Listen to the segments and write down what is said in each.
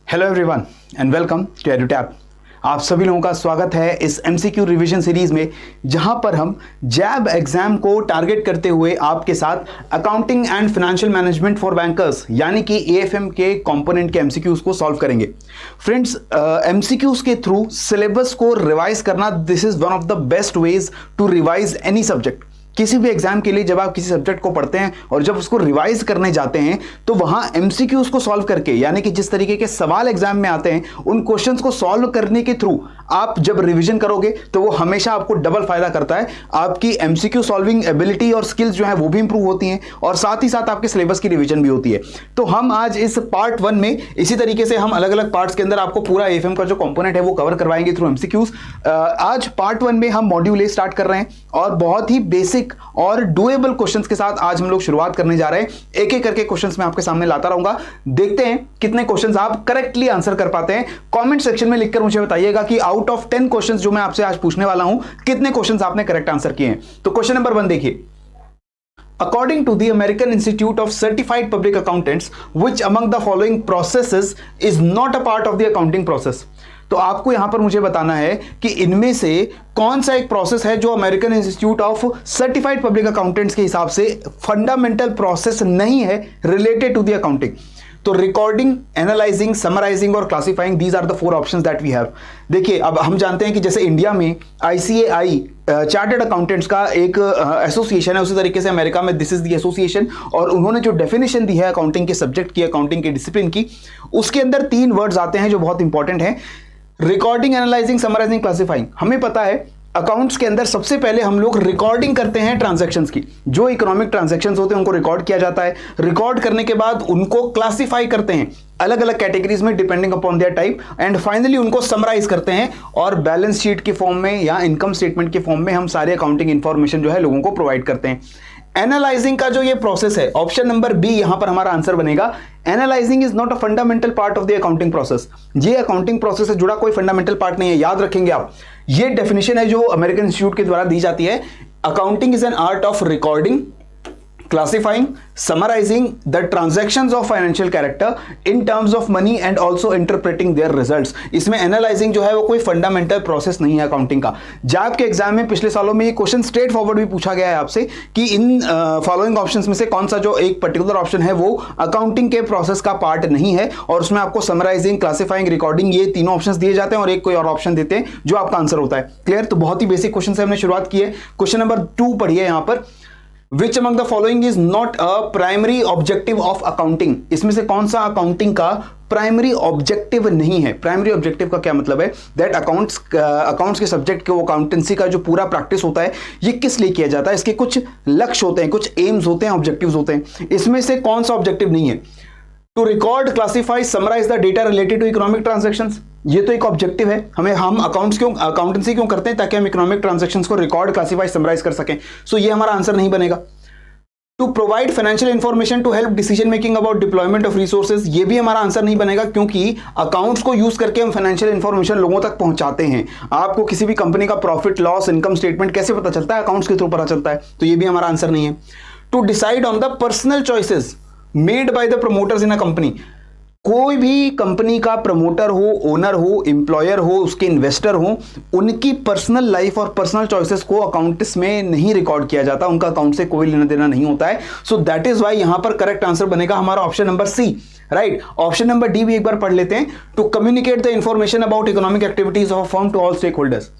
Hello everyone and welcome to EduTap. आप सभी लोगों का स्वागत है इस एमसीक्यू रिवीजन सीरीज में, जहां पर हम जैब एग्जाम को टारगेट करते हुए आपके साथ accounting and financial management for bankers यानी कि एएफएम के कंपोनेंट के एमसीक्यूज को सॉल्व करेंगे। फ्रेंड्स, एमसीक्यूज के थ्रू सिलेबस को रिवाइज करना, this is one of the best ways to revise any subject. किसी भी एग्जाम के लिए जब आप किसी सब्जेक्ट को पढ़ते हैं और जब उसको रिवाइज करने जाते हैं तो वहां एमसीक्यूज को सॉल्व करके, यानी कि जिस तरीके के सवाल एग्जाम में आते हैं उन क्वेश्चंस को सॉल्व करने के थ्रू आप जब रिवीजन करोगे तो वो हमेशा आपको डबल फायदा करता है। आपकी एमसीक्यू सॉल्विंग एबिलिटी और स्किल्स जो है वो भी इंप्रूव होती हैं और साथ ही साथ आपके सिलेबस की रिवीजन भी होती है। तो हम आज इस पार्ट 1 में इसी तरीके से हम अलग अलग पार्ट्स के अंदर आपको पूरा एएफएम का जो कंपोनेंट है वो कवर करवाएंगे थ्रू एमसीक्यूज। आज पार्ट 1 में हम मॉड्यूल ए स्टार्ट कर रहे हैं और बहुत ही बेसिक और डुएबल क्वेश्चंस के साथ आज हम लोग शुरुआत करने जा रहे हैं। एक एक करके क्वेश्चंस मैं आपके सामने लाता रहूंगा। देखते हैं कितने क्वेश्चंस आप करेक्टली आंसर कर पाते हैं। कमेंट सेक्शन में लिखकर मुझे बताइएगा कि आउट ऑफ 10 क्वेश्चंस जो मैं आपसे आज पूछने वाला हूं, कितने क्वेश्चंस आपने करेक्ट आंसर किए हैं। तो क्वेश्चन नंबर 1 देखिए। According to the American Institute of Certified Public Accountants, which among the following processes is not a part of the accounting process? तो आपको यहां पर मुझे बताना है कि इनमें से कौन सा एक प्रोसेस है जो American Institute of Certified Public Accountants के हिसाब से फंडामेंटल प्रोसेस नहीं है रिलेटेड टू द अकाउंटिंग। तो रिकॉर्डिंग, एनालाइजिंग, समराइजिंग और classifying, these are the 4 options that we have. देखिए, अब हम जानते हैं कि जैसे इंडिया में आईसीएआई चार्टर्ड अकाउंटेंट्स का एक एसोसिएशन है, उसी तरीके से अमेरिका में दिस इज द एसोसिएशन, और उन्होंने जो डेफिनेशन दी है अकाउंटिंग के सब्जेक्ट की, अकाउंटिंग के डिसिप्लिन की, उसके अंदर 3 वर्ड्स आते हैं जो बहुत इंपॉर्टेंट हैं: रिकॉर्डिंग, एनालाइजिंग, समराइजिंग, क्लासिफाइंग। हमें पता है अकाउंट्स के अंदर सबसे पहले हम लोग रिकॉर्डिंग करते हैं ट्रांजैक्शंस की। जो इकोनॉमिक ट्रांजैक्शंस होते हैं उनको रिकॉर्ड किया जाता है। रिकॉर्ड करने के बाद उनको क्लासिफाई करते हैं अलग अलग कैटेगरीज में depending upon their type, and finally उनको समराइज करते हैं और बैलेंस शीट के फॉर्म में या इनकम स्टेटमेंट के फॉर्म में हम सारे अकाउंटिंग इंफॉर्मेशन जो है लोगों को प्रोवाइड करते हैं। एनालाइजिंग का जो ये प्रोसेस है, ऑप्शन नंबर बी यहां पर हमारा आंसर बनेगा। Analysing is not a fundamental part of the accounting process. ये अकाउंटिंग प्रोसेस से जुड़ा कोई फंडामेंटल पार्ट नहीं है, याद रखेंगे आप। ये डेफिनेशन है जो अमेरिकन इंस्टीट्यूट के द्वारा दी जाती है। Accounting is an art of recording, classifying, summarizing the transactions of financial character in terms of money and also interpreting their results। इसमें एनालाइजिंग जो है वो कोई फंडामेंटल प्रोसेस नहीं है अकाउंटिंग का। जैब के एग्जाम में पिछले सालों में ये क्वेश्चन स्ट्रेट फॉरवर्ड भी पूछा गया है आपसे कि इन फॉलोइंग ऑप्शंस में से कौन सा जो एक पर्टिकुलर ऑप्शन है वो अकाउंटिंग के प्रोसेस का पार्ट नहीं है, और उसमें आपको समराइजिंग, क्लासिफाइंग, रिकॉर्डिंग ये तीनों ऑप्शंस दिए जाते हैं और एक कोई और ऑप्शन देते हैं जो आपका आंसर होता है। क्लियर? तो बहुत ही बेसिक क्वेश्चन से हमने शुरुआत की है। क्वेश्चन नंबर 2 पढ़िए यहां पर। Which among the following is not a primary objective of accounting? इसमें से कौन सा अकाउंटिंग का प्राइमरी ऑब्जेक्टिव नहीं है? प्राइमरी ऑब्जेक्टिव का क्या मतलब है? दैट अकाउंट्स के सब्जेक्ट के अकाउंटेंसी का जो पूरा प्रैक्टिस होता है ये किस लिए किया जाता है? इसके कुछ लक्ष्य होते हैं, कुछ एम्स होते हैं, ऑब्जेक्टिव्स होते हैं। इसमें से कौन सा ऑब्जेक्टिव नहीं है? To record, classify, summarise the data related to economic transactions, ये तो एक ऑब्जेक्टिव है। हम अकाउंटेंसी क्यों करते हैं? ताकि हम इकोनॉमिक ट्रांजैक्शंस को रिकॉर्ड, क्लासिफाई, समराइज कर सकें। सो ये हमारा आंसर नहीं बनेगा। To provide financial information to help decision making about deployment of resources, ये भी हमारा आंसर नहीं बनेगा, क्योंकि अकाउंट्स को यूज करके हम फाइनेंशियल इंफॉर्मेशन लोगों तक पहुंचाते हैं। आपको किसी भी कंपनी का प्रॉफिट, लॉस, इनकम स्टेटमेंट कैसे पता चलता है? अकाउंट्स के थ्रू पता चलता है। तो ये भी हमारा आंसर नहीं है। To decide on the personal choices made by the promoters in a company, कोई भी कंपनी का प्रमोटर हो, ओनर हो, एम्प्लॉयर हो, उसके इन्वेस्टर हो, उनकी पर्सनल लाइफ और पर्सनल चॉइसेस को अकाउंट्स में नहीं रिकॉर्ड किया जाता, उनका अकाउंट से कोई लेना देना नहीं होता है। सो दैट इज वाई यहां पर करेक्ट आंसर बनेगा हमारा option number C. Right, option number D भी एक बार पढ़ लेते हैं। To communicate the information about economic activities of a firm to all stakeholders,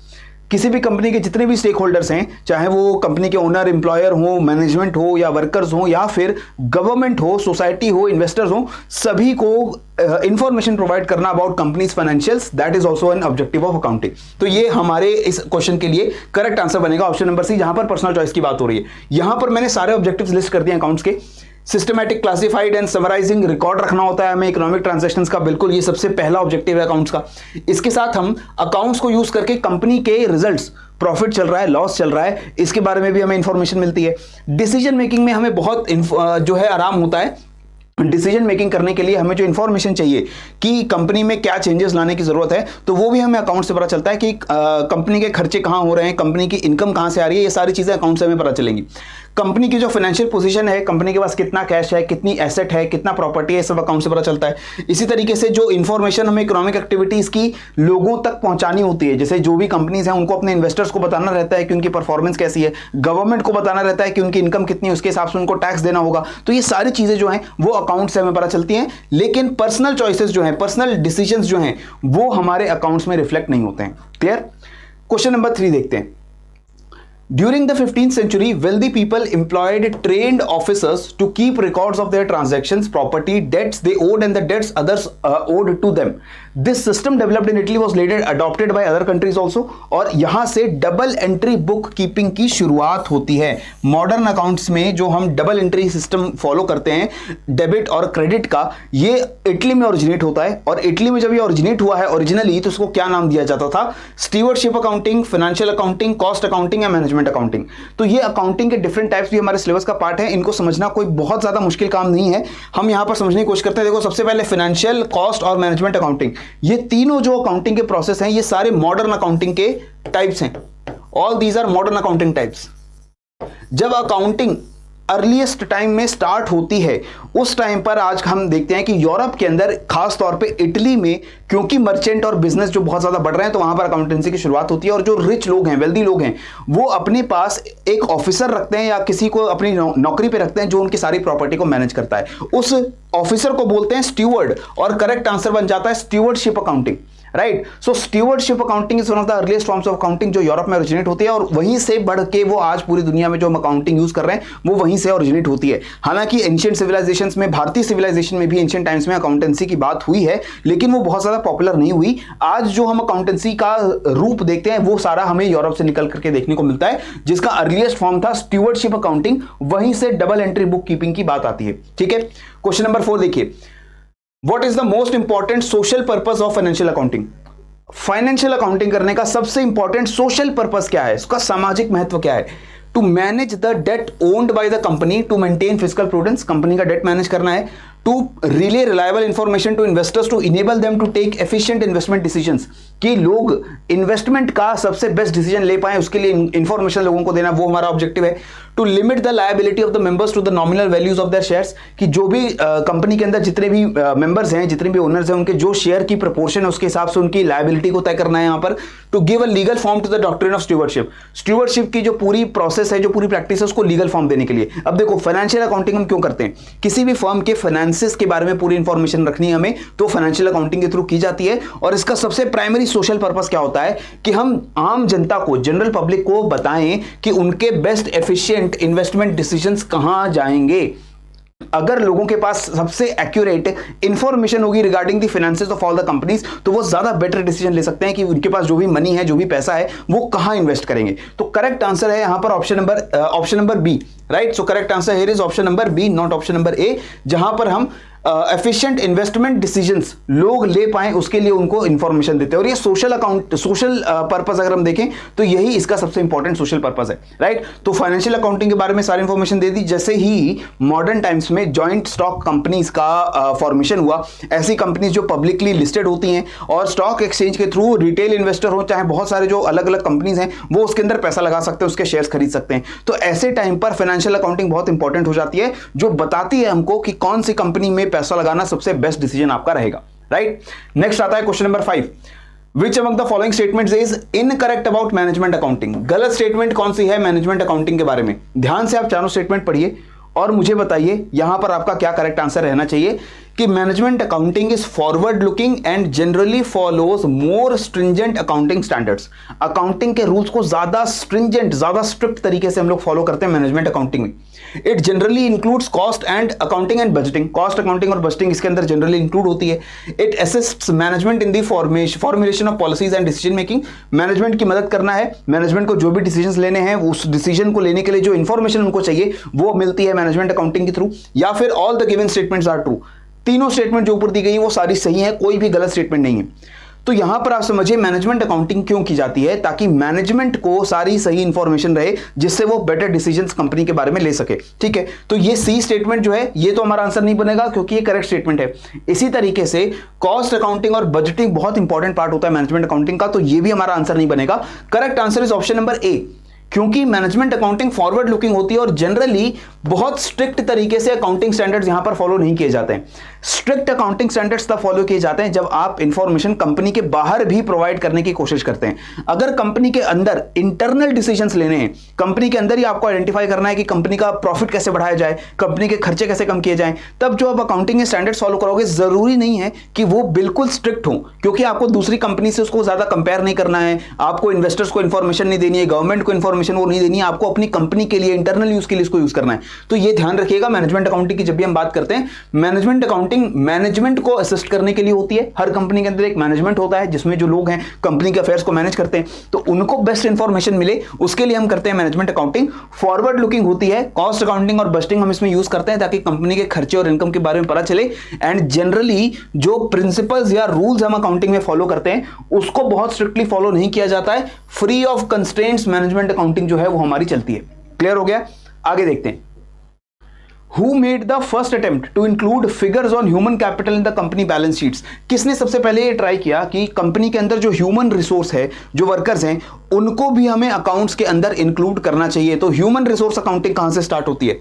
किसी भी कंपनी के जितने भी स्टेक होल्डर्स हैं, चाहे वो कंपनी के ओनर, एम्प्लॉयर हो, मैनेजमेंट हो या वर्कर्स हो या फिर गवर्नमेंट हो, सोसाइटी हो, इन्वेस्टर्स हो, सभी को इंफॉर्मेशन प्रोवाइड करना about companies financials, that is also an objective of accounting. तो ये हमारे इस क्वेश्चन के लिए करेक्ट आंसर बनेगा ऑप्शन नंबर सी, जहां पर पर्सनल चॉइस की बात हो रही है। यहां पर मैंने सारे ऑब्जेक्टिव्स लिस्ट कर दिए अकाउंट्स के। Systematic, classified and summarising, record रखना होता है हमें इकोनॉमिक ट्रांजैक्शंस का, बिल्कुल ये सबसे पहला ऑब्जेक्टिव है अकाउंट्स का। इसके साथ हम अकाउंट्स को यूज करके कंपनी के रिजल्ट्स, प्रॉफिट चल रहा है, लॉस चल रहा है, इसके बारे में भी हमें इंफॉर्मेशन मिलती है। डिसीजन मेकिंग में हमें बहुत जो है आराम होता है। डिसीजन मेकिंग करने के लिए हमें जो इंफॉर्मेशन चाहिए कि कंपनी में क्या चेंजेस लाने की जरूरत है, तो वो भी हमें अकाउंट से पता चलता है कि कंपनी के खर्चे कहां हो रहे हैं, कंपनी की इनकम कहां से आ रही है, ये सारी चीजें अकाउंट से हमें पता चलेंगी। कंपनी की जो फाइनेंशियल पोजीशन है, कंपनी के पास कितना कैश है, कितनी एसेट है, कितना प्रॉपर्टी है, सब अकाउंट से पता चलता है। इसी तरीके से जो इंफॉर्मेशन हमें इकोनॉमिक एक्टिविटीज की लोगों तक पहुंचानी होती है, जैसे जो भी कंपनीज हैं उनको अपने इन्वेस्टर्स को बताना रहता है कि उनकी परफॉर्मेंस कैसी है, गवर्नमेंट को बताना रहता है कि उनकी इनकम कितनी है, उसके हिसाब से उनको टैक्स देना होगा। तो ये सारी चीजें जो हैं वो अकाउंट से हमें पता चलती हैं, लेकिन पर्सनल चॉइसेस जो हैं, पर्सनल डिसीजंस जो हैं वो हमारे अकाउंट्स में रिफ्लेक्ट नहीं होते हैं। क्लियर? क्वेश्चन नंबर 3 देखते हैं। During the 15th century, wealthy people employed trained officers to keep records of their transactions, property, debts they owed and the debts others owed to them. This system developed in Italy was later adopted by other countries also. और यहां से double entry book keeping की शुरुआत होती है। Modern accounts में जो हम डबल एंट्री सिस्टम फॉलो करते हैं डेबिट और क्रेडिट का, ये इटली में ओरिजिनेट होता है। और इटली में जब ये ओरिजिनेट हुआ है ओरिजिनली, तो इसको क्या नाम दिया जाता था? Stewardship accounting, financial accounting, cost accounting या मैनेजमेंट अकाउंटिंग। तो ये अकाउंटिंग के डिफरेंट टाइप्स भी हमारे सिलेबस का पार्ट है। इनको समझना कोई बहुत ज्यादा मुश्किल काम नहीं है, हम यहां पर समझने की कोशिश करते हैं। देखो, सबसे पहले फाइनेंशियल, कॉस्ट और मैनेजमेंट अकाउंटिंग, ये तीनों जो अकाउंटिंग के प्रोसेस हैं ये सारे मॉडर्न अकाउंटिंग के टाइप्स हैं। All these are modern accounting types. जब अकाउंटिंग अर्लीस्ट टाइम में स्टार्ट होती है, उस टाइम पर आज हम देखते हैं कि यूरोप के अंदर, खास तौर पे इटली में, क्योंकि मर्चेंट और बिजनेस जो बहुत ज्यादा बढ़ रहे हैं, तो वहां पर अकाउंटेंसी की शुरुआत होती है। और जो रिच लोग हैं, वेल्दी लोग हैं, वो अपने पास एक ऑफिसर रखते हैं या किसी को अपनी नौकरी पे रखते हैं जो उनकी सारी प्रॉपर्टी को मैनेज करता है। उस ऑफिसर को बोलते हैं स्टीवर्ड, और करेक्ट आंसर बन जाता है stewardship accounting. Right? So stewardship accounting is one of the earliest forms of accounting जो यूरोप में ओरिजिनेट होती है, और वहीं से बढ़ के वो आज पूरी दुनिया में जो हम अकाउंटिंग यूज कर रहे हैं वो वहीं से ओरिजिनेट होती है। हालांकि एंशिएंट सिविलाइजेशंस में, भारतीय सिविलाइजेशन में भी एंशिएंट टाइम्स में अकाउंटेंसी की बात हुई है, लेकिन वो बहुत ज्यादा पॉपुलर नहीं हुई। आज जो हम अकाउंटेंसी का रूप देखते हैं वो सारा हमें यूरोप से निकल करके देखने को मिलता है, जिसका अर्लीस्ट फॉर्म था स्टीवर्डशिप अकाउंटिंग। वहीं से डबल एंट्री बुक कीपिंग की बात आती है। ठीक है? क्वेश्चन नंबर 4 देखिए। What is the most important social purpose of financial accounting? Financial accounting करने का सबसे इंपॉर्टेंट सोशल पर्पस क्या है, उसका सामाजिक महत्व क्या है? To manage the debt owned by the company, to maintain physical prudence, company का डेट मैनेज करना है। To relay reliable information to investors to enable them to take efficient investment decisions, कि लोग इन्वेस्टमेंट का सबसे बेस्ट डिसीजन ले पाए, उसके लिए इंफॉर्मेशन लोगों को देना, वो हमारा ऑब्जेक्टिव है। To limit the liability of the members to the nominal values of their shares, कि जो भी कंपनी के अंदर जितने भी मेंबर्स हैं, जितने भी ओनर्स हैं, उनके जो शेयर की प्रोपोर्शन है उसके हिसाब से उनकी लायबिलिटी को तय करना है यहां पर। To give a legal form to the doctrine of stewardship, stewardship की जो पूरी प्रोसेस है, जो पूरी प्रैक्टिस है, उसको लीगल फॉर्म देने के लिए। अब देखो, फाइनेंशियल अकाउंटिंग हम क्यों करते हैं? किसी भी फर्म के फाइनेंसेस के बारे में पूरी इंफॉर्मेशन रखनी है हमें, तो फाइनेंशियल अकाउंटिंग के थ्रू की जाती है। और इसका सबसे प्राइमरी सोशल पर्पस क्या होता है कि हम आम जनता को, जनरल पब्लिक को बताएं कि उनके बेस्ट एफिशिएंट इन्वेस्टमेंट डिसीजंस कहां जाएंगे। अगर लोगों के पास सबसे एक्यूरेट इंफॉर्मेशन होगी regarding the finances of all the companies, तो वो ज्यादा बेटर डिसीजन ले सकते हैं कि उनके पास जो भी मनी है, जो भी पैसा है, वो कहां इन्वेस्ट करेंगे। तो करेक्ट आंसर है यहां पर option number B. Right? So correct answer here is option number B, not option number A, जहां पर हम एफिशिएंट इन्वेस्टमेंट डिसीजंस लोग ले पाए उसके लिए उनको इंफॉर्मेशन देते हैं। और ये सोशल पर्पस अगर हम देखें तो यही इसका सबसे इंपॉर्टेंट सोशल पर्पस है। राइट? तो फाइनेंशियल अकाउंटिंग के बारे में सारी इंफॉर्मेशन दे दी। जैसे ही मॉडर्न टाइम्स में जॉइंट स्टॉक कंपनीज का फॉर्मेशन हुआ, ऐसी कंपनीज जो पब्लिकली लिस्टेड होती हैं और स्टॉक एक्सचेंज के थ्रू रिटेल इन्वेस्टर हो, चाहे बहुत सारे जो अलग अलग कंपनीज हैं, वो उसके अंदर पैसा लगा सकते हैं, उसके शेयर्स खरीद सकते हैं। तो ऐसे टाइम पर फाइनेंशियल अकाउंटिंग बहुत इंपॉर्टेंट हो जाती है, जो बताती है हमको कि कौन सी कंपनी में पैसा लगाना सबसे बेस्ट डिसीजन आपका रहेगा। राइट? नेक्स्ट आता है question number 5। Which among the following statements is incorrect about management accounting? गलत स्टेटमेंट कौन सी है मैनेजमेंट अकाउंटिंग के बारे में? ध्यान से आप चारों स्टेटमेंट पढ़िए और मुझे बताइए यहां पर आपका क्या करेक्ट आंसर रहना चाहिए। कि management accounting is forward looking and generally follows more stringent accounting standards. Accounting के रूल्स को ज्यादा स्ट्रिंजेंट, ज्यादा स्ट्रिक्ट तरीके से हम लोग फॉलो करते हैं मैनेजमेंट अकाउंटिंग में। It generally includes cost and accounting and budgeting, cost accounting और बजटिंग इसके अंदर जनरली इंक्लूड होती है। It assists management in the formulation of policies and decision making, management की मदद करना है, मैनेजमेंट को जो भी डिसीजन लेने हैं उस डिसीजन को लेने के लिए जो इंफॉर्मेशन उनको चाहिए वो मिलती है मैनेजमेंट अकाउंटिंग के थ्रू। या फिर all the given statements are true, तीनों स्टेटमेंट जो ऊपर दी गई वो सारी सही है, कोई भी गलत स्टेटमेंट नहीं है। तो यहां पर आप समझिए मैनेजमेंट अकाउंटिंग क्यों की जाती है, ताकि मैनेजमेंट को सारी सही इंफॉर्मेशन रहे जिससे वो बेटर डिसीजंस कंपनी के बारे में ले सके। ठीक है? तो ये सी स्टेटमेंट जो है ये तो हमारा आंसर नहीं बनेगा क्योंकि ये करेक्ट स्टेटमेंट है। इसी तरीके से कॉस्ट अकाउंटिंग और बजटिंग बहुत इंपॉर्टेंट पार्ट होता है मैनेजमेंट अकाउंटिंग का, तो ये भी हमारा आंसर नहीं बनेगा। Correct answer is option number ए। क्योंकि मैनेजमेंट अकाउंटिंग फॉरवर्ड लुकिंग होती है और जनरली बहुत स्ट्रिक्ट तरीके से अकाउंटिंग स्टैंडर्ड्स यहां पर फॉलो नहीं किए जाते हैं। स्ट्रिक्ट अकाउंटिंग स्टैंडर्ड्स तब फॉलो किए जाते हैं जब आप इंफॉर्मेशन कंपनी के बाहर भी प्रोवाइड करने की कोशिश करते हैं। अगर कंपनी के अंदर इंटरनल डिसीजंस लेने हैं, कंपनी के अंदर ही आपको आइडेंटिफाई करना है कि कंपनी का प्रॉफिट कैसे बढ़ाया जाए, कंपनी के खर्चे कैसे कम किए जाएं, तब जो आप अकाउंटिंग के स्टैंडर्ड्स फॉलो करोगे जरूरी नहीं है कि वो बिल्कुल स्ट्रिक्ट हो, क्योंकि आपको दूसरी कंपनी से उसको ज्यादा कंपेयर नहीं करना है, आपको इन्वेस्टर्स को इंफॉर्मेशन नहीं देनी है, गवर्नमेंट को इंफॉर्मेशन वो नहीं देनी है, आपको अपनी कंपनी के लिए इंटरनल यूज के लिए इसको यूज करना है। तो ये ध्यान रखिएगा मैनेजमेंट अकाउंटिंग की जब भी हम बात करते हैं, मैनेजमेंट अकाउंटिंग मैनेजमेंट को असिस्ट करने के लिए होती है। हर कंपनी के अंदर एक मैनेजमेंट होता है जिसमें जो लोग हैं कंपनी के अफेयर्स को मैनेज करते हैं, तो उनको बेस्ट इंफॉर्मेशन मिले उसके लिए हम करते हैं मैनेजमेंट अकाउंटिंग। फॉरवर्ड लुकिंग होती है, कॉस्ट अकाउंटिंग और बजटिंग हम इसमें यूज करते हैं ताकि कंपनी के खर्चे और इनकम के बारे में पता चले। एंड जनरली जो प्रिंसिपल्स या रूल्स हम अकाउंटिंग में फॉलो करते हैं उसको बहुत स्ट्रिक्टली फॉलो नहीं किया जाता है। Free of constraints management accounting जो है वो हमारी चलती है। क्लियर हो गया? आगे देखते हैं। Who made the first attempt to include figures on human capital in the company balance sheets? किसने सबसे पहले ये ट्राई किया कि कंपनी के अंदर जो ह्यूमन रिसोर्स है, जो वर्कर्स हैं, उनको भी हमें अकाउंट्स के अंदर इंक्लूड करना चाहिए। तो ह्यूमन रिसोर्स अकाउंटिंग कहां से स्टार्ट होती है?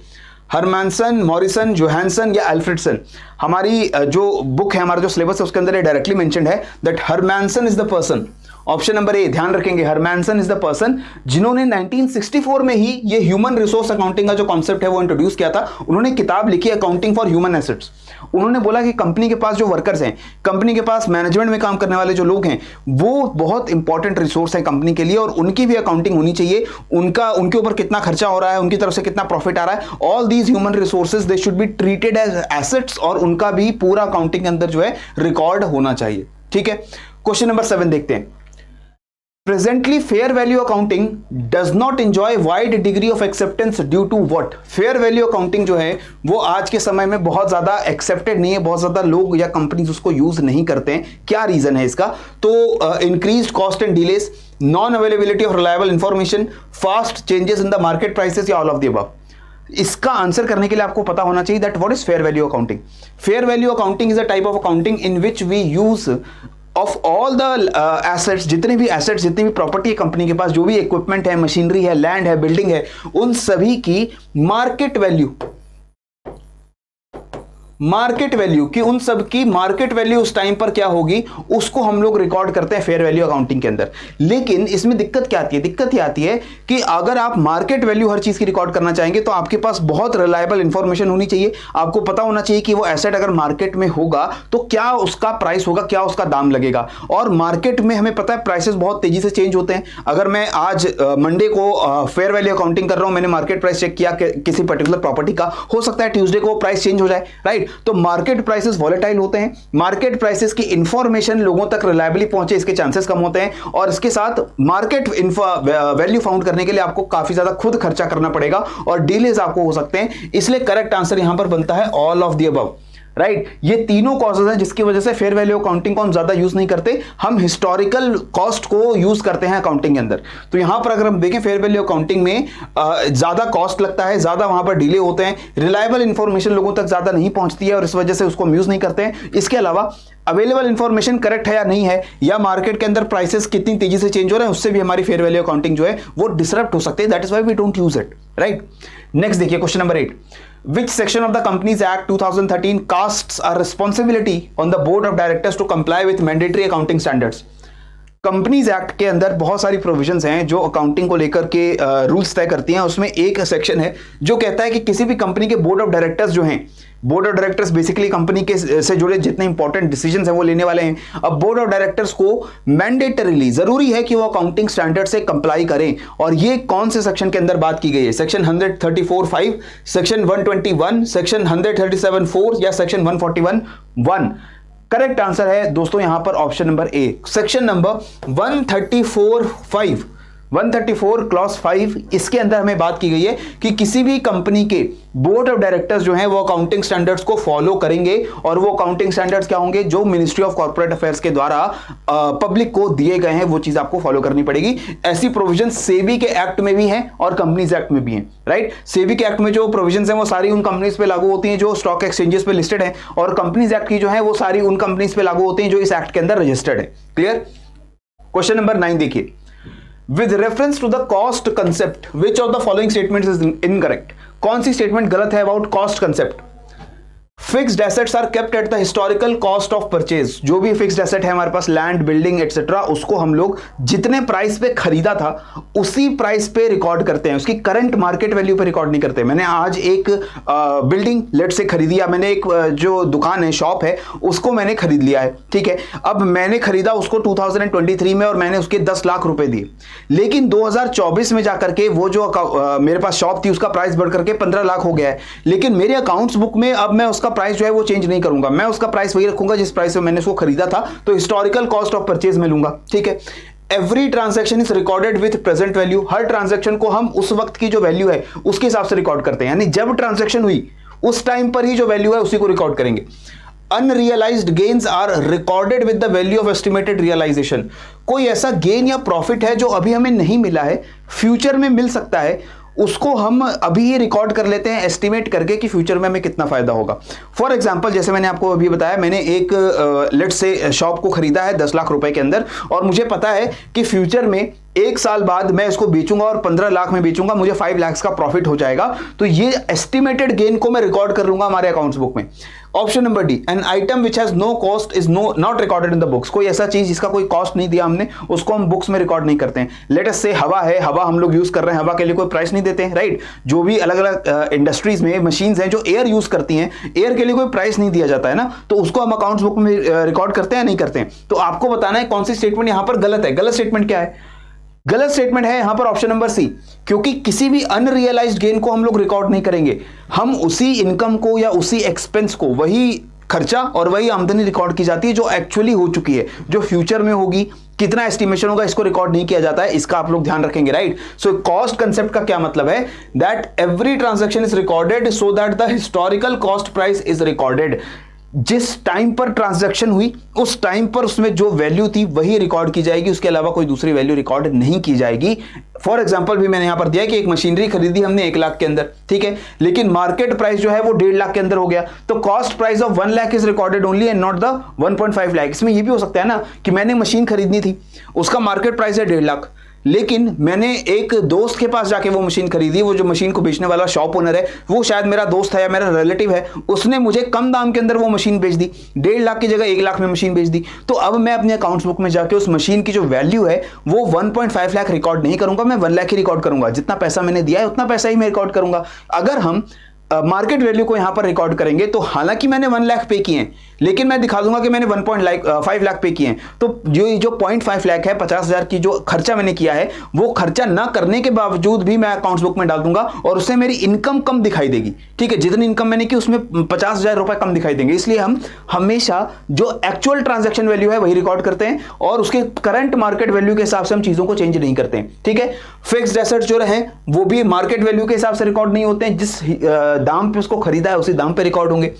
हरमैनसन, मॉरिसन, जोहानसन या एल्फ्रेडसन? हमारी जो बुक है, हमारा जो सिलेबस है उसके अंदर ये डायरेक्टली मेंशन्ड है that Hermansson is the person. Option number ए ध्यान रखेंगे, हरमैनसन इज द पर्सन जिन्होंने 1964 में ही ये ह्यूमन रिसोर्स अकाउंटिंग का जो कॉन्सेप्ट है वो इंट्रोड्यूस किया था। उन्होंने किताब लिखी अकाउंटिंग फॉर ह्यूमन एसेट्स। उन्होंने बोला कि कंपनी के पास जो वर्कर्स हैं, कंपनी के पास मैनेजमेंट में काम करने वाले जो लोग हैं, वो बहुत इंपॉर्टेंट रिसोर्स है कंपनी के लिए और उनकी भी अकाउंटिंग होनी चाहिए। उनके ऊपर कितना खर्चा हो रहा है, उनकी तरफ से कितना प्रॉफिट आ रहा है, all these human resources they should be treated as assets और उनका भी पूरा अकाउंटिंग के अंदर जो है रिकॉर्ड होना चाहिए। ठीक है, क्वेश्चन नंबर 7 देखते हैं। Presently, fair value accounting does not enjoy wide degree of acceptance due to what? Fair value accounting जो है वो आज के समय में बहुत ज़्यादा accepted नहीं है, बहुत ज़्यादा लोग या कंपनीज उसको यूज़ नहीं करते हैं। क्या रीज़न है इसका? तो increased cost and delays, non availability of reliable information, fast changes in the market prices या all of the above? इसका आंसर करने के लिए आपको पता होना चाहिए that what is fair value accounting. Fair value accounting is a type of accounting in which we use of all the assets, जितने भी एसेट्स, जितनी भी प्रॉपर्टी है कंपनी के पास, जो भी इक्विपमेंट है, मशीनरी है, लैंड है, बिल्डिंग है, उन सभी की मार्केट वैल्यू की उन सब की मार्केट वैल्यू उस टाइम पर क्या होगी उसको हम लोग रिकॉर्ड करते हैं फेयर वैल्यू अकाउंटिंग के अंदर। लेकिन इसमें दिक्कत क्या आती है? दिक्कत ये आती है कि अगर आप मार्केट वैल्यू हर चीज की रिकॉर्ड करना चाहेंगे तो आपके पास बहुत रिलायबल इंफॉर्मेशन होनी चाहिए। आपको पता होना चाहिए कि वो एसेट अगर मार्केट में होगा तो क्या उसका प्राइस होगा, क्या उसका दाम लगेगा। और मार्केट में हमें पता है प्राइसेस बहुत तेजी से चेंज होते हैं। अगर मैं आज मंडे को फेयर वैल्यू अकाउंटिंग कर रहा हूं, मैंने मार्केट प्राइस चेक किया किसी पर्टिकुलर प्रॉपर्टी का, हो सकता है ट्यूसडे को प्राइस चेंज हो जाए, राइट? तो मार्केट प्राइसेस वॉलेटाइल होते हैं। मार्केट प्राइसेस की इंफॉर्मेशन लोगों तक रिलायबली पहुंचे इसके चांसेस कम होते हैं और इसके साथ मार्केट वैल्यू फाउंड करने के लिए आपको काफी ज्यादा खुद खर्चा करना पड़ेगा और डिलेज आपको हो सकते हैं। इसलिए करेक्ट आंसर यहां पर बनता है all of the above, right? ये तीनों कॉजेज हैं जिसकी वजह से फेयर वैल्यू अकाउंटिंग को हम ज्यादा यूज नहीं करते, हम हिस्टोरिकल कॉस्ट को यूज करते हैं अकाउंटिंग के अंदर। तो यहां पर अगर हम देखें फेयर वैल्यू अकाउंटिंग में ज्यादा कॉस्ट लगता है, ज्यादा वहां पर डिले होते हैं, रिलायबल इंफॉर्मेशन लोगों तक ज्यादा नहीं पहुंचती है और इस वजह से उसको हम यूज नहीं करते हैं। इसके अलावा अवेलेबल इंफॉर्मेशन करेक्ट है या नहीं है, या मार्केट के अंदर प्राइसेस कितनी तेजी से चेंज हो रहे हैं, उससे भी हमारी फेयर वैल्यू अकाउंटिंग जो है वो डिसरप्ट हो सकती है। That is why we don't use it, right? Next देखिए question number 8। Which section of the Companies Act 2013 casts a responsibility on the board of directors to comply with mandatory accounting standards? Companies act के अंदर बहुत सारी provisions हैं जो accounting को लेकर के रूल्स तय करती हैं। उसमें एक सेक्शन है जो कहता है कि किसी भी कंपनी के बोर्ड ऑफ डायरेक्टर्स जो हैं, board of directors basically company के से जुड़े जितने इंपॉर्टेंट डिसीजंस हैं वो लेने वाले हैं। अब बोर्ड ऑफ डायरेक्टर्स को मैंडेटरीली जरूरी है कि वो अकाउंटिंग स्टैंडर्ड से कंप्लाई करें। और ये कौन से सेक्शन के अंदर बात की गई है? सेक्शन 134(5), सेक्शन 121, सेक्शन 137(4) या सेक्शन 141(1)? करेक्ट आंसर है दोस्तों यहां पर ऑप्शन नंबर ए, सेक्शन नंबर 134(5), 134 क्लॉज 5। इसके अंदर हमें बात की गई है कि किसी भी कंपनी के बोर्ड ऑफ डायरेक्टर्स जो हैं वो अकाउंटिंग स्टैंडर्ड्स को फॉलो करेंगे और वो अकाउंटिंग स्टैंडर्ड्स क्या होंगे जो मिनिस्ट्री ऑफ कॉर्पोरेट अफेयर्स के द्वारा पब्लिक को दिए गए हैं, वो चीज आपको फॉलो करनी पड़ेगी। ऐसी प्रोविजन सेबी के एक्ट में भी हैं और कंपनीज एक्ट में भी हैं, राइट? सेबी के एक्ट में जो प्रोविजन है वो सारी उन कंपनीज पे लागू होती हैं जो स्टॉक एक्सचेंजेस पे लिस्टेड है, और कंपनीज एक्ट की जो है वो सारी उन कंपनीज पे लागू होती हैं जो इस एक्ट के अंदर रजिस्टर्ड है। क्लियर? क्वेश्चन नंबर 9 देखिए। With reference to the cost concept which of the following statement is incorrect. कौन सी स्टेटमेंट गलत है about cost concept? Fixed assets are kept at the historical cost of purchase. जो भी fixed asset है हमारे पास, land, building etcetera, उसको हम लोग जितने प्राइस पे खरीदा था उसी प्राइस पे रिकॉर्ड करते हैं, उसकी करंट मार्केट वैल्यू पे रिकॉर्ड नहीं करते। मैंने आज एक बिल्डिंग लेट से खरीदी, या मैंने एक जो दुकान है, शॉप है, उसको मैंने खरीद लिया है, ठीक है। अब मैंने खरीदा उसको 2023 में और मैंने उसके 10 लाख रुपए दिए, लेकिन 2024 में जाकर के वो जो मेरे पास शॉप थी उसका प्राइस बढ़ करके 15 लाख हो गया है, लेकिन मेरे अकाउंट्स बुक में अब मैं उसका प्राइस जो है वो चेंज नहीं करूंगा, मैं उसका प्राइस वही रखूंगा जिस प्राइस में मैंने उसको खरीदा था, तो हिस्टोरिकल कॉस्ट ऑफ परचेज में लूंगा, ठीक है। Every transaction is recorded with present value. Her transaction को हम उस वक्त की जो वैल्यू है उसके हिसाब से रिकॉर्ड करते हैं, यानी जब ट्रांजैक्शन हुई उस टाइम पर ही जो वैल्यू है उसी को रिकॉर्ड करेंगे। Unrealised gains are recorded with the value of estimated realisation. कोई ऐसा गेन या प्रॉफिट है जो अभी हमें नहीं मिला है, फ्यूचर में मिल सकता है, उसको हम अभी ही रिकॉर्ड कर लेते हैं एस्टिमेट करके कि फ्यूचर में हमें कितना फायदा होगा। फॉर एग्जांपल, जैसे मैंने आपको अभी बताया, मैंने एक लेट से शॉप को खरीदा है 10 लाख रुपए के अंदर, और मुझे पता है कि फ्यूचर में 1 साल बाद मैं इसको बेचूंगा और 15 लाख में बेचूंगा, मुझे 5 लाख का प्रॉफिट हो जाएगा, तो ये एस्टिमेटेड गेन को मैं रिकॉर्ड कर लूंगा हमारे अकाउंट्स बुक में। Option number D, an item which has no cost is not recorded in the books. कोई ऐसा चीज जिसका कोई कॉस्ट नहीं दिया हमने, उसको हम बुक्स में रिकॉर्ड नहीं करते हैं। लेट अस से हवा है, हवा हम लोग यूज कर रहे हैं, हवा के लिए कोई प्राइस नहीं देते हैं, राइट। जो भी अलग अलग इंडस्ट्रीज में मशीन्स हैं जो एयर यूज करती हैं, एयर के लिए कोई प्राइस नहीं दिया जाता है ना, तो उसको हम अकाउंट्स बुक में रिकॉर्ड करते हैं, नहीं करते हैं। तो आपको बताना है कौन सी स्टेटमेंट यहां पर गलत है। गलत स्टेटमेंट क्या है? गलत स्टेटमेंट है यहां पर ऑप्शन नंबर सी, क्योंकि किसी भी अनरियलाइज्ड गेन को हम लोग रिकॉर्ड नहीं करेंगे, हम उसी इनकम को या उसी एक्सपेंस को, वही खर्चा और वही आमदनी रिकॉर्ड की जाती है जो एक्चुअली हो चुकी है, जो फ्यूचर में होगी, कितना एस्टिमेशन होगा, इसको रिकॉर्ड नहीं किया जाता है। इसका आप लोग ध्यान रखेंगे, राइट। सो कॉस्ट कंसेप्ट का क्या मतलब है? That every transaction is recorded so that the historical cost price is recorded. जिस टाइम पर ट्रांजैक्शन हुई उस टाइम पर उसमें जो वैल्यू थी वही रिकॉर्ड की जाएगी, उसके अलावा कोई दूसरी वैल्यू रिकॉर्ड नहीं की जाएगी। फॉर एग्जांपल भी मैंने यहां पर दिया कि एक मशीनरी खरीदी हमने 1 लाख के अंदर, ठीक है, लेकिन मार्केट प्राइस जो है वो 1.5 लाख के अंदर हो गया, तो cost price of 1 lakh is recorded only and not the 1.5 lakh. इसमें ये भी हो सकता है ना कि मैंने मशीन खरीदनी थी, उसका मार्केट प्राइस है 1.5 लाख, लेकिन मैंने एक दोस्त के पास जाके वो मशीन खरीदी, वो जो मशीन को बेचने वाला शॉप ओनर है वो शायद मेरा दोस्त है या मेरा रिलेटिव है, उसने मुझे कम दाम के अंदर वो मशीन बेच दी, 1.5 लाख की जगह 1 लाख में मशीन बेच दी। तो अब मैं अपने अकाउंट्स बुक में जाके उस मशीन की जो वैल्यू है वो 1.5 लाख रिकॉर्ड नहीं करूंगा, मैं 1 लाख ही रिकॉर्ड करूंगा। जितना पैसा मैंने दिया है उतना पैसा ही मैं रिकॉर्ड करूंगा। अगर हम मार्केट वैल्यू को यहां पर रिकॉर्ड करेंगे तो हालांकि मैंने 1 लाख पे किए हैं, लेकिन मैं दिखा दूंगा कि मैंने 1.5 लाख पे किए हैं, तो जो 0.5 लाख है, 50,000 की जो खर्चा मैंने किया है, वो खर्चा ना करने के बावजूद भी मैं अकाउंट्स बुक में डाल दूंगा और उससे मेरी इनकम कम दिखाई देगी, ठीक है। जितनी इनकम मैंने की उसमें 50,000 रुपए कम दिखाई देंगे। इसलिए हम हमेशा जो एक्चुअल ट्रांजैक्शन वैल्यू है वही रिकॉर्ड करते हैं और उसके करंट मार्केट वैल्यू के हिसाब से हम चीजों को चेंज नहीं करते हैं, ठीक है। फिक्स्ड एसेट्स जो रहे वो भी मार्केट वैल्यू के हिसाब से रिकॉर्ड नहीं होते हैं, जिस दाम पे उसको खरीदा है उसी दाम पे रिकॉर्ड होंगे।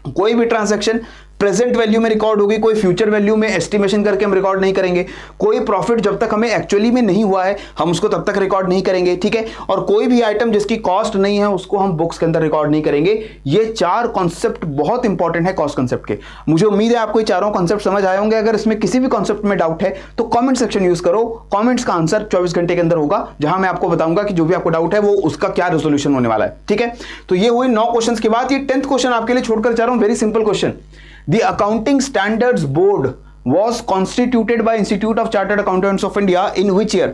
कोई भी ट्रांजैक्शन प्रेजेंट वैल्यू में रिकॉर्ड होगी, कोई फ्यूचर वैल्यू में एस्टिमेशन करके हम रिकॉर्ड नहीं करेंगे। कोई प्रॉफिट जब तक हमें एक्चुअली में नहीं हुआ है हम उसको तब तक रिकॉर्ड नहीं करेंगे, ठीक है। और कोई भी आइटम जिसकी कॉस्ट नहीं है उसको हम बुक्स के अंदर रिकॉर्ड नहीं करेंगे। ये 4 कॉन्सेप्ट बहुत इंपॉर्टेंट है कॉस्ट कॉन्सेप्ट के। मुझे उम्मीद है आपको ये चारों कॉन्सेप्ट समझ आए होंगे। अगर इसमें किसी भी कॉन्सेप्ट में डाउट है तो कॉमेंट सेक्शन यूज करो, कॉमेंट्स का आंसर 24 घंटे के अंदर होगा, जहां मैं आपको बताऊंगा कि जो भी आपको डाउट है वो उसका क्या रेजोल्यूशन होने वाला है, ठीक है। तो ये हुई 9 क्वेश्चन के बाद ये 10th क्वेश्चन आपके लिए छोड़कर जा रहा हूं। Very simple question. The Accounting Standards Board was constituted by Institute of Chartered Accountants of India in which year?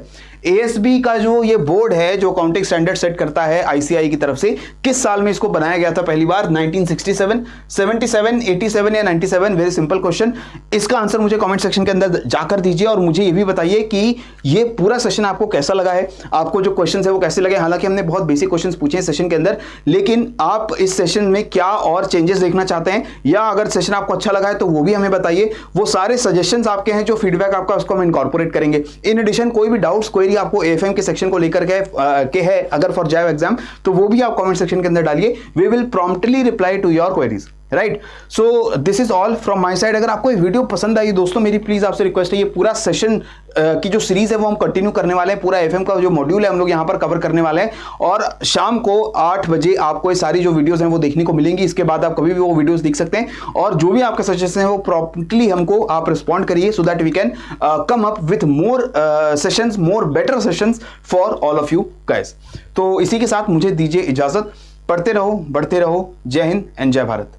ASB का जो ये बोर्ड है जो अकाउंटिंग स्टैंडर्ड सेट करता है ICAI की तरफ से, किस साल में इसको बनाया गया था पहली बार? 1967, 77, 87 या 97? Very simple question. इसका आंसर मुझे कमेंट सेक्शन के अंदर जाकर दीजिए और मुझे ये भी बताइए कि ये पूरा सेशन आपको कैसा लगा है, आपको जो क्वेश्चन है वो कैसे लगे। हालांकि हमने बहुत बेसिक क्वेश्चन पूछे हैं सेशन के अंदर, लेकिन आप इस सेशन में क्या और चेंजेस देखना चाहते हैं, या अगर सेशन आपको अच्छा लगा है तो वो भी हमें बताइए। वो सारे सजेशंस आपके हैं, जो फीडबैक आपका उसको हम इनकॉर्पोरेट करेंगे। इन एडिशन कोई भी डाउट्स क्वेरी आपको एएफएम के सेक्शन को लेकर के है अगर फॉर जैव एग्जाम, तो वो भी आप कमेंट सेक्शन के अंदर डालिए। We will promptly reply to your queries. Right. So this is all from my side. अगर आपको ये वीडियो पसंद आई दोस्तों, मेरी प्लीज आपसे रिक्वेस्ट है, ये पूरा सेशन की जो सीरीज है वो हम कंटिन्यू करने वाले हैं। पूरा एफएम का जो मॉड्यूल है हम लोग यहाँ पर कवर करने वाले हैं, और शाम को 8 बजे आपको ये सारी जो वीडियोस हैं वो देखने को मिलेंगी। इसके बाद आप कभी भी वो वीडियोस देख सकते हैं, और जो भी आपका सजेशन है वो प्रॉम्प्टली हमको आप रिस्पॉन्ड करिए, so that we can come up with more sessions, more better sessions for all of you guys. तो इसी के साथ मुझे दीजिए इजाजत। पढ़ते रहो, बढ़ते रहो। जय हिंद एंड जय भारत।